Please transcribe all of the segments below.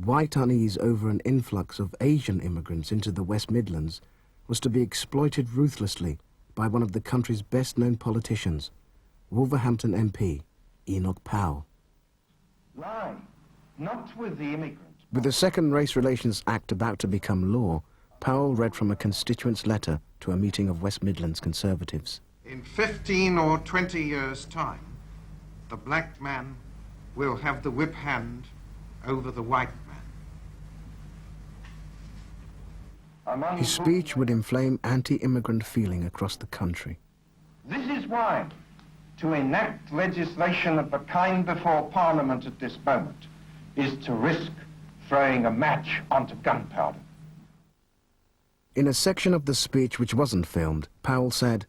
white unease over an influx of Asian immigrants into the West Midlands was to be exploited ruthlessly by one of the country's best-known politicians, Wolverhampton MP, Enoch Powell. Why? Not with the immigrants. With the Second Race Relations Act about to become law, Powell read from a constituent's letter to a meeting of West Midlands Conservatives. In 15 or 20 years' time, the black man will have the whip hand over the white man. His speech would inflame anti-immigrant feeling across the country. This is why, to enact legislation of the kind before Parliament at this moment is to risk throwing a match onto gunpowder. In a section of the speech which wasn't filmed, Powell said,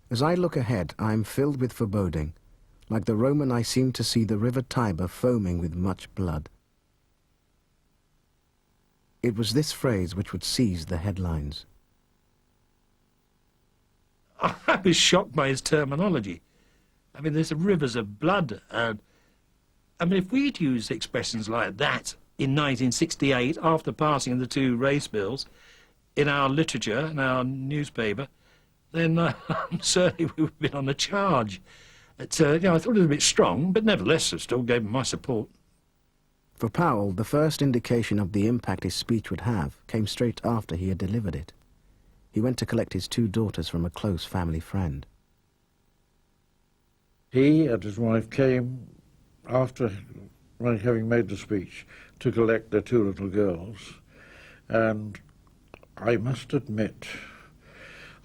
"As I look ahead, I am filled with foreboding. Like the Roman, I seem to see the river Tiber foaming with much blood." It was this phrase which would seize the headlines. I was shocked by his terminology. I mean, there's rivers of blood. I mean, if we'd used expressions like that in 1968, after passing of the two race bills, in our literature, in our newspaper, then certainly we would have been on the charge. You know, I thought it was a bit strong, but nevertheless I still gave him my support. For Powell, the first indication of the impact his speech would have came straight after he had delivered it. He went to collect his two daughters from a close family friend. He and his wife came after having made the speech to collect their two little girls, and I must admit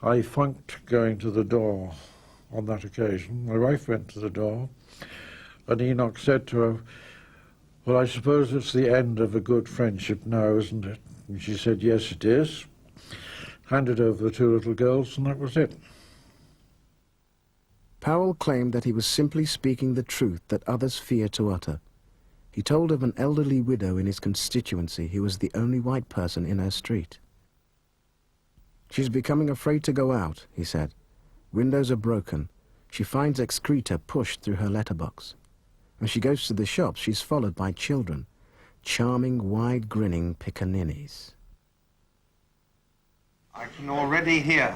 I funked going to the door on that occasion. My wife went to the door, and Enoch said to her, "Well, I suppose it's the end of a good friendship now, isn't it?" And she said, "Yes, it is." Handed over the two little girls, and that was it. Powell claimed that he was simply speaking the truth that others fear to utter. He told of an elderly widow in his constituency who was the only white person in her street. "She's becoming afraid to go out," he said. "Windows are broken. She finds excreta pushed through her letterbox. When she goes to the shops, she's followed by children, charming, wide-grinning pickaninnies." I can already hear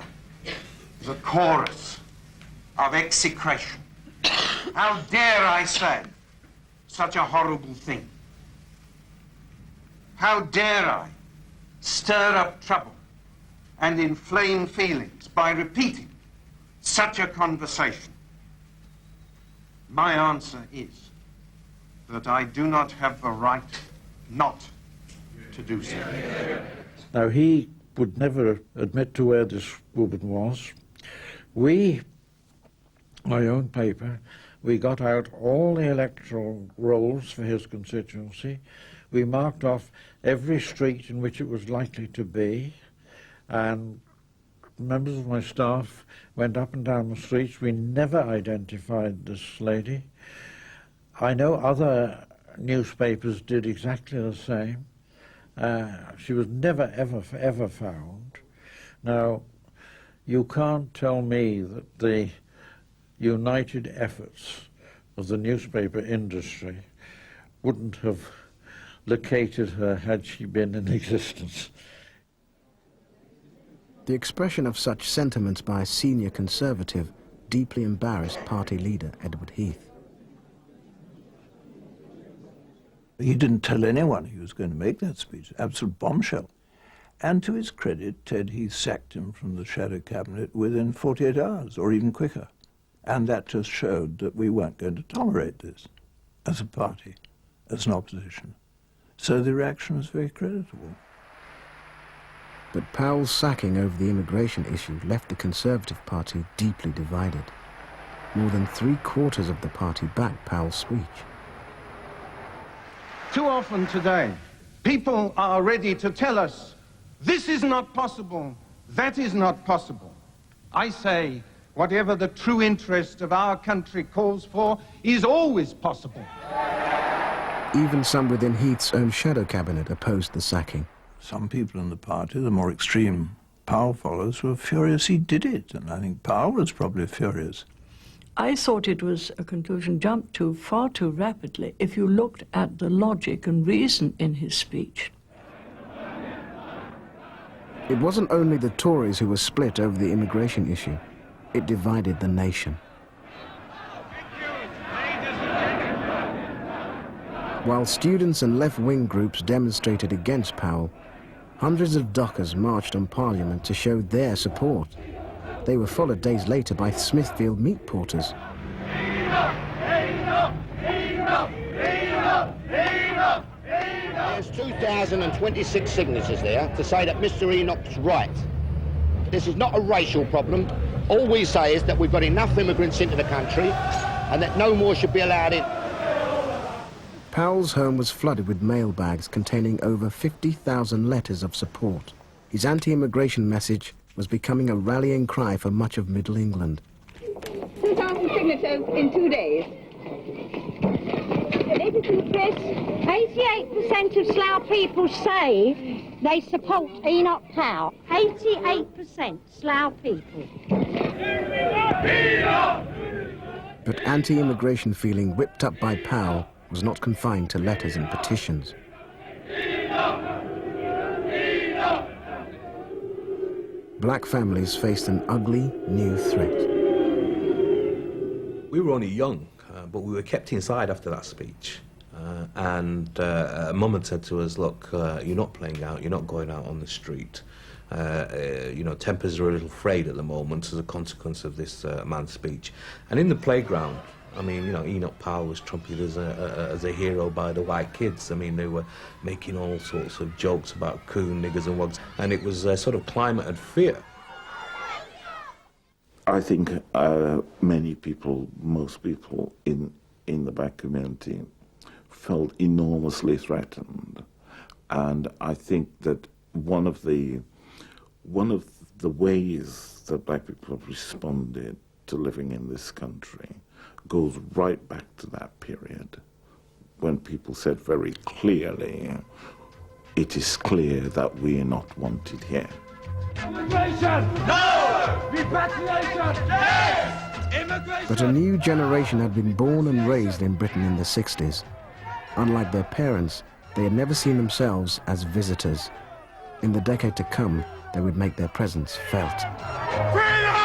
the chorus of execration. How dare I say such a horrible thing? How dare I stir up trouble and inflame feelings by repeating such a conversation? My answer is that I do not have the right not to do so. Now, he would never admit to where this woman was. We, my own paper, we got out all the electoral rolls for his constituency. We marked off every street in which it was likely to be, and members of my staff went up and down the streets. We never identified this lady. I know other newspapers did exactly the same. She was never, ever found. Now, you can't tell me that the united efforts of the newspaper industry wouldn't have located her had she been in existence. The expression of such sentiments by a senior Conservative deeply embarrassed party leader Edward Heath. He didn't tell anyone he was going to make that speech, absolute bombshell. And to his credit, Ted Heath sacked him from the shadow cabinet within 48 hours, or even quicker. And that just showed that we weren't going to tolerate this as a party, as an opposition. So the reaction was very creditable. But Powell's sacking over the immigration issue left the Conservative Party deeply divided. More than 3/4 of the party backed Powell's speech. Too often today, people are ready to tell us, this is not possible, that is not possible. I say, whatever the true interest of our country calls for is always possible. Even some within Heath's own shadow cabinet opposed the sacking. Some people in the party, the more extreme Powell followers, were furious he did it, and I think Powell was probably furious. I thought it was a conclusion jumped to far too rapidly if you looked at the logic and reason in his speech. It wasn't only the Tories who were split over the immigration issue. It divided the nation. While students and left-wing groups demonstrated against Powell, hundreds of dockers marched on Parliament to show their support. They were followed days later by Smithfield meat porters. There's 2,026 signatures there to say that Mr. Enoch's right. This is not a racial problem. All we say is that we've got enough immigrants into the country and that no more should be allowed in. Powell's home was flooded with mailbags containing over 50,000 letters of support. His anti-immigration message was becoming a rallying cry for much of Middle England. 2,000 signatures in 2 days. Edited Press, 88% of Slough people say they support Enoch Powell. 88% Slough people. But anti-immigration feeling whipped up by Powell was not confined to letters and petitions. Black families faced an ugly new threat. We were only young, but we were kept inside after that speech. And Mum had said to us, look, you're not playing out, you're not going out on the street. You know, tempers are a little frayed at the moment as a consequence of this man's speech. And in the playground, I mean, you know, Enoch Powell was trumpeted as a hero by the white kids. I mean, they were making all sorts of jokes about coon, niggers and wogs, and it was a sort of climate of fear. I think many people, most people in the black community felt enormously threatened. And I think that one of the ways that black people have responded to living in this country goes right back to that period when people said very clearly, it is clear that we are not wanted here. Immigration! No! Repatriation! Yes! Immigration! But a new generation had been born and raised in Britain in the 60s. Unlike their parents, they had never seen themselves as visitors. In the decade to come, they would make their presence felt. Freedom!